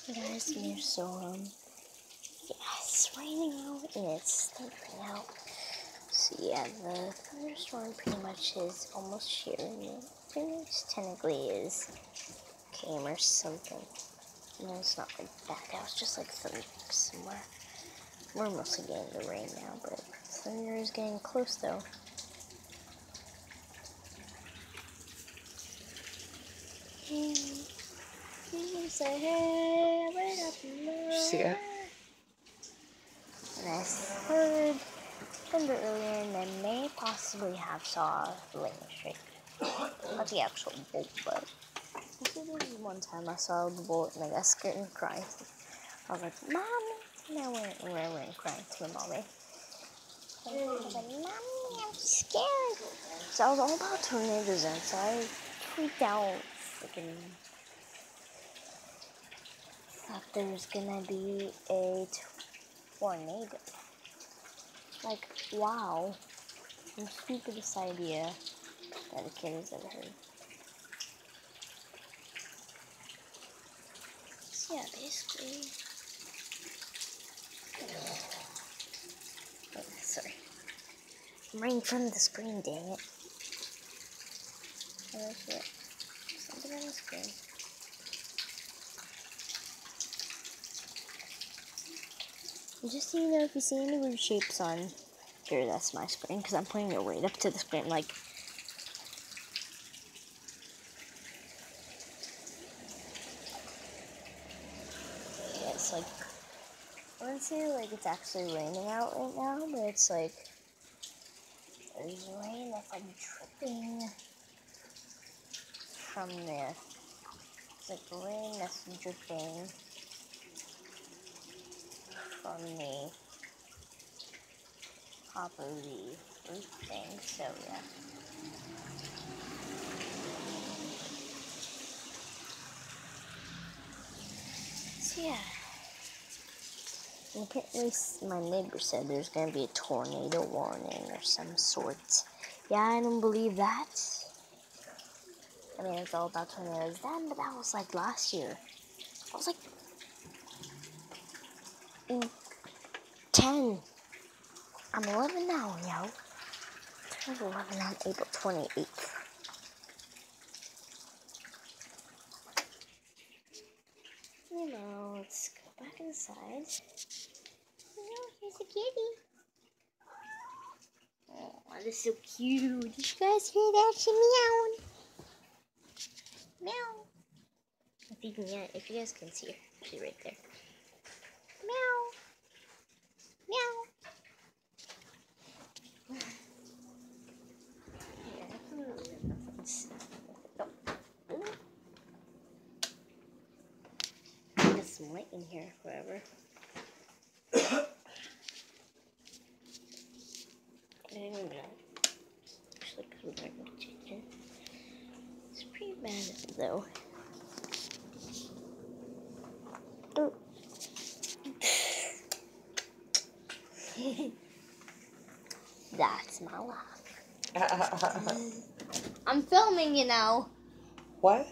Hey guys, yeah, it's raining out and it's thundering out. So yeah, the thunderstorm pretty much is almost here. And it technically is came or something. No, it's not like that. That was just like thunder somewhere. We're mostly getting the rain now, but thunder is getting close though. See it? And I heard thunder earlier, and I may possibly have saw the lightning strike. Not the actual bolt, but there was one time I saw the bolt and I got scared and cried. I was like, "Mommy!" And I went crying to my mommy. I was like, "Mommy, I'm scared." So I was all about tornadoes then, so I freaked out. Freaking thought there was gonna be a tornado. Like, wow. The stupidest idea that a kid has ever heard. So yeah, basically. Oh, sorry. I'm right in front of the screen, dang it. Oh shit. Something on the screen. Just so you know, if you see any weird shapes on here, that's my screen, because I'm putting it right up to the screen, like. Yeah, it's like, I wouldn't say like it's actually raining out right now, but it's like, there's rain that's like dripping from there. It's like rain that's dripping from the top of the roof thing, so yeah. So yeah. And apparently my neighbor said there's going to be a tornado warning or some sort. Yeah, I don't believe that. I mean, it's all about tornadoes then, but that was like last year. I was like 10. I'm 11 now, yo. I was 11 on April 28th. You know, let's go back inside. Oh, here's a kitty. Oh, that's so cute. Did you guys hear that? She meowed. Meow. If you guys can see her, she's right there. Meow. Meow. There's some light in here, whatever. I don't even know. Actually, because we're going to change it. It's pretty bad, though. Oh. That's my laugh. I'm filming, you know. What?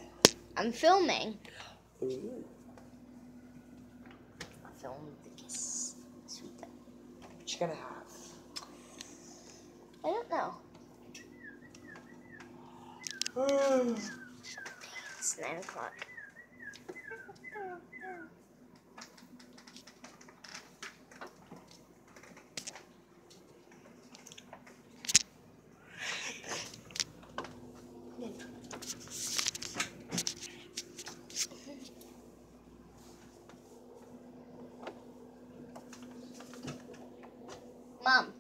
I'm filming. Ooh. I filmed the kiss. Sweet. What you gonna have? I don't know. It's 9 o'clock. Mom.